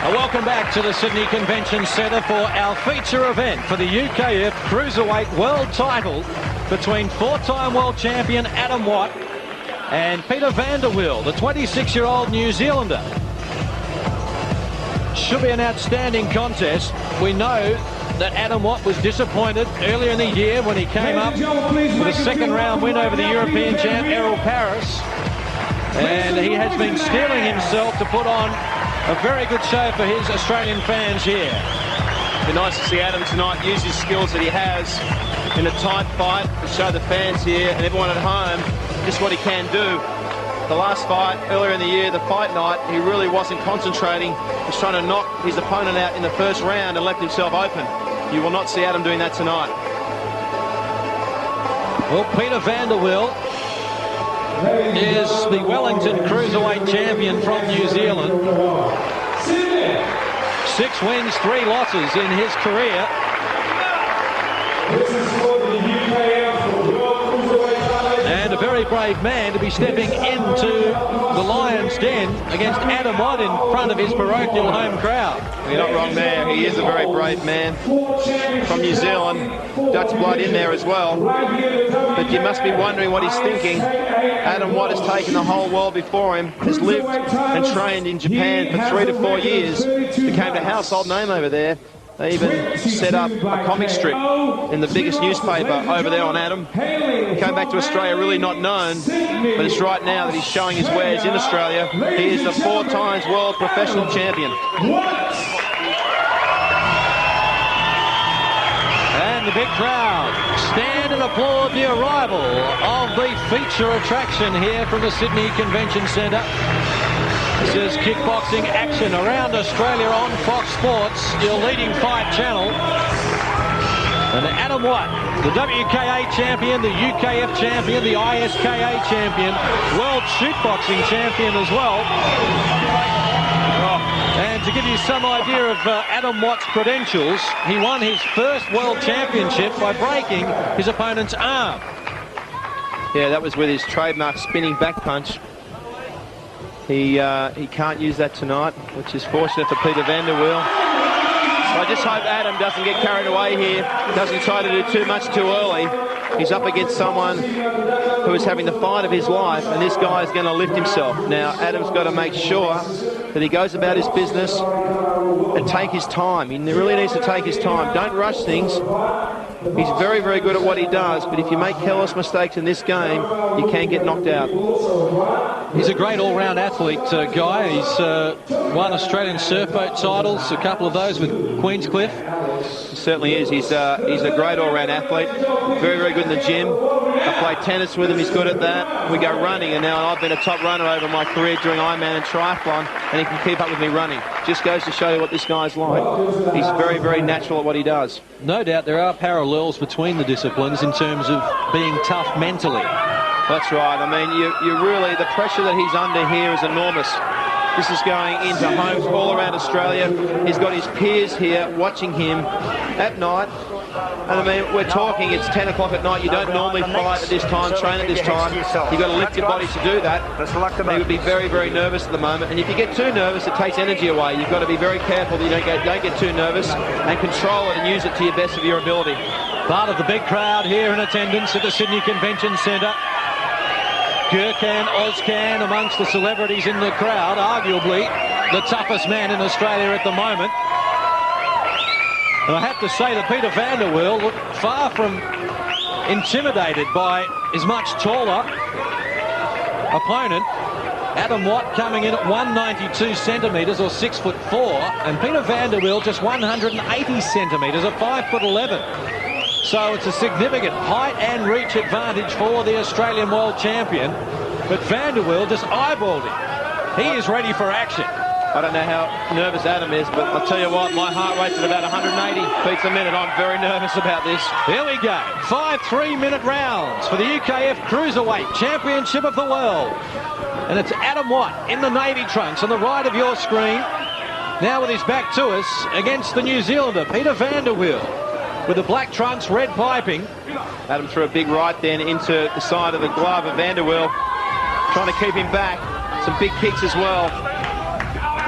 Welcome back to the Sydney Convention Centre for our feature event for the UKF Cruiserweight World title between four-time world champion Adam Watt and Peter Vande Weil, the 26-year-old New Zealander. Should be an outstanding contest. We know that Adam Watt was disappointed earlier in the year when he came up with a second-round win over the European champ Errol Paris, and he has been steeling himself to put on a very good show for his Australian fans here. It'd be nice to see Adam tonight use his skills that he has in a tight fight to show the fans here and everyone at home just what he can do. The last fight earlier in the year, the fight night, he really wasn't concentrating. He was trying to knock his opponent out in the first round and left himself open. You will not see Adam doing that tonight. Well, Peter Vande Weil is the Wellington Cruiserweight champion from New Zealand. 6 wins, 3 losses in his career. And a very brave man to be stepping into the Lion's Den against Adam Watt in front of his parochial home crowd. You're not wrong there. He is a very brave man from New Zealand. Dutch blood in there as well. But you must be wondering what he's thinking. Adam Watt has taken the whole world before him, has lived and trained in Japan for 3 to 4 years, became a household name over there. They even set up a comic strip in the biggest newspaper over there on Adam. He came back to Australia really not known, but it's right now that he's showing his wares in Australia. He is the 4 times world professional champion. And the big crowd stand and applaud the arrival of the feature attraction here from the Sydney Convention Centre. This is kickboxing action around Australia on Fox Sports, your leading fight channel. And Adam Watt, the WKA champion, the UKF champion, the ISKA champion, world shootboxing champion as well. And to give you some idea of Adam Watt's credentials, he won his first world championship by breaking his opponent's arm. Yeah, that was with his trademark spinning back punch. He can't use that tonight, which is fortunate for Peter Vande Weil. So I just hope Adam doesn't get carried away here, doesn't try to do too much too early. He's up against someone who is having the fight of his life, and this guy is going to lift himself. Now, Adam's got to make sure that he goes about his business and take his time. He really needs to take his time. Don't rush things. He's very, very good at what he does, but if you make careless mistakes in this game, you can get knocked out. He's a great all-round athlete, Guy. He's won Australian surf boat titles, a couple of those with Queenscliff. He certainly is. He's a great all-round athlete. Very, very good in the gym. I play tennis with him. He's good at that. We go running, and now I've been a top runner over my career during Ironman and triathlon, and he can keep up with me running. Just goes to show you what this guy's like. He's very, very natural at what he does. No doubt there are parallels between the disciplines in terms of being tough mentally. That's right. I mean, you really, the pressure that he's under here is enormous. This is going into homes all around Australia. He's got his peers here watching him at night. And I mean, we're talking, it's 10 o'clock at night. You don't normally fight at this time, train at this time. You've got to lift your body to do that. He would be very, very nervous at the moment. And if you get too nervous, it takes energy away. You've got to be very careful that you don't get too nervous and control it and use it to your best of your ability. Part of the big crowd here in attendance at the Sydney Convention Centre. Gurkhan Ozcan amongst the celebrities in the crowd, arguably the toughest man in Australia at the moment. And I have to say that Peter Vande Weil looked far from intimidated by his much taller opponent. Adam Watt coming in at 192 centimetres or 6'4", and Peter Vande Weil just 180 centimetres or 5'11". So it's a significant height and reach advantage for the Australian world champion. But Vande Weil just eyeballed him. He is ready for action. I don't know how nervous Adam is, but I'll tell you what, my heart rate's at about 180 beats a minute. I'm very nervous about this. Here we go. 5 3-minute rounds for the UKF Cruiserweight Championship of the World. And it's Adam Watt in the navy trunks on the right of your screen. Now with his back to us against the New Zealander, Peter Vande Weil, with the black trunks, red piping. Adam threw a big right then into the side of the glove of Vande Weil, trying to keep him back. Some big kicks as well.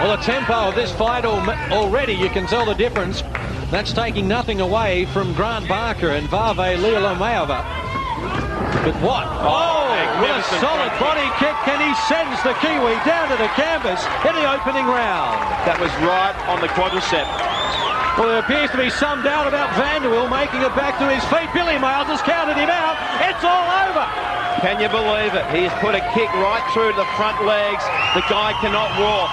Well, the tempo of this fight already, you can tell the difference. That's taking nothing away from Grant Barker and Vande Weil. But what? Oh, with a solid body kick, and he sends the Kiwi down to the canvas in the opening round. That was right on the quadricep. Well, there appears to be some doubt about Vande Weil making it back to his feet. Billy Miles has counted him out. It's all over. Can you believe it? He has put a kick right through the front legs. The guy cannot walk.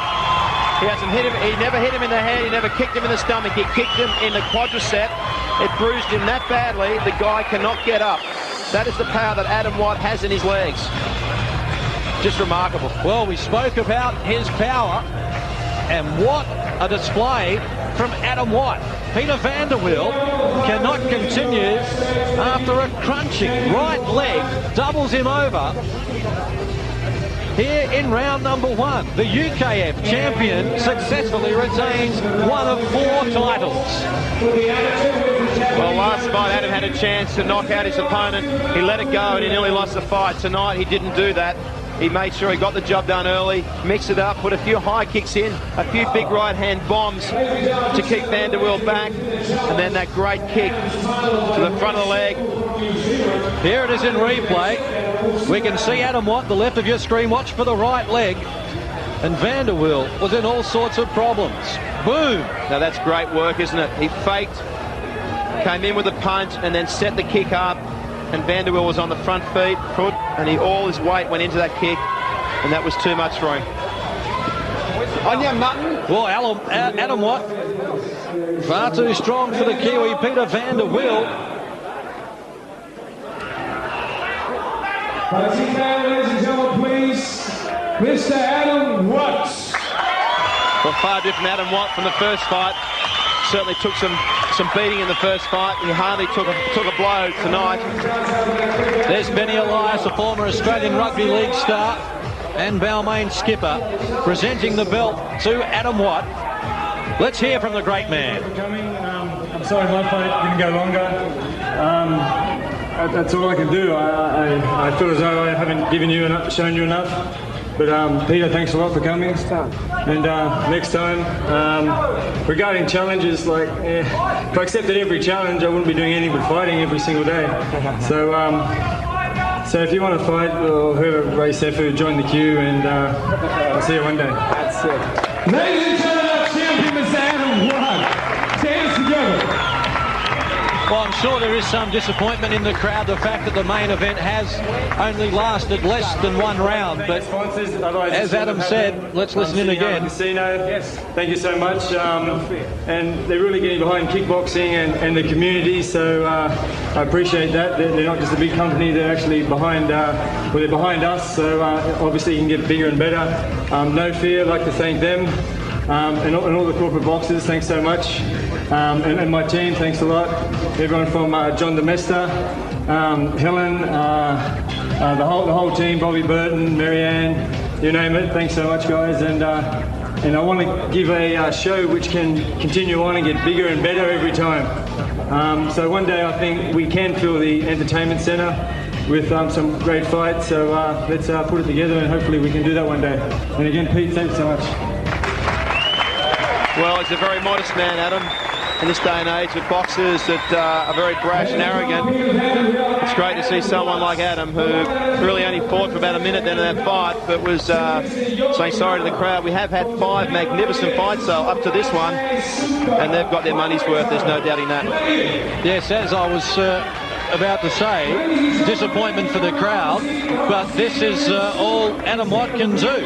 He hasn't hit him. He never hit him in the head. He never kicked him in the stomach. He kicked him in the quadricep. It bruised him that badly. The guy cannot get up. That is the power that Adam White has in his legs. Just remarkable. Well, we spoke about his power, and what a display from Adam White. Peter Vande Weil cannot continue after a crunching right leg, doubles him over. Here in round number 1, the UKF champion successfully retains one of 4 titles. Well, last fight Adam had a chance to knock out his opponent. He let it go and he nearly lost the fight. Tonight he didn't do that. He made sure he got the job done early, mixed it up, put a few high kicks in, a few big right-hand bombs to keep Vande Weil back, and then that great kick to the front of the leg. Here it is in replay. We can see Adam White, the left of your screen. Watch for the right leg. And Vande Weil was in all sorts of problems. Boom! Now that's great work, isn't it? He faked, came in with a punch, and then set the kick up. And Vande Weil was on the front foot, and all his weight went into that kick, and that was too much for him. On your mutton. Well, Adam White, far too strong for the Kiwi, Peter Vande Weil. Fighting man, ladies and gentlemen, please, Mr. Adam White. Well, far different Adam White from the first fight. Certainly took some beating in the first fight. He hardly took a blow tonight. There's Benny Elias, a former Australian Rugby League star and Balmain skipper, presenting the belt to Adam White. Let's hear from the great man. I'm sorry my fight didn't go longer. That's all I can do. I feel as though I haven't shown you enough. But Peter, thanks a lot for coming. And next time, regarding challenges, like if I accepted every challenge, I wouldn't be doing anything but fighting every single day. So if you want to fight, or whoever, Ray Sefu, join the queue, and I'll see you one day. That's it. Ladies and gentlemen, our champion, Mr. Adam White. Hands together. Well, I'm sure there is some disappointment in the crowd, the fact that the main event has only lasted less than 1 round. But as Adam said, let's listen in again. Casino. Yes. Thank you so much. And they're really getting behind kickboxing and the community, so I appreciate that. They're not just a big company, they're actually behind, they're behind us, so obviously you can get bigger and better. No fear, I'd like to thank them. And all the corporate boxers, thanks so much. And my team, thanks a lot. Everyone from John DeMesta, Helen, the whole team, Bobby Burton, Marianne, you name it. Thanks so much, guys. And I want to give a show which can continue on and get bigger and better every time. So one day I think we can fill the entertainment centre with some great fights. So let's put it together, and hopefully we can do that one day. And again, Pete, thanks so much. Well, he's a very modest man, Adam, in this day and age with boxers that are very brash and arrogant. It's great to see someone like Adam, who really only fought for about a minute then in that fight, but was saying sorry to the crowd. We have had 5 magnificent fights, though, up to this one, and they've got their money's worth, there's no doubting that. Yes, as I was about to say, disappointment for the crowd, but this is all Adam White can do.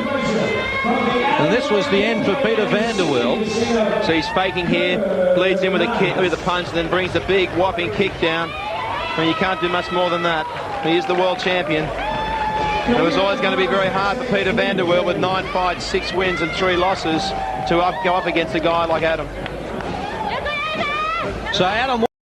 And this was the end for Peter Vande Weil. So he's faking here, bleeds in with a kick, with a punch, and then brings the big whopping kick down. I mean, you can't do much more than that. He is the world champion. It was always going to be very hard for Peter Vande Weil with 9 fights, 6 wins and 3 losses to go up against a guy like Adam. So Adam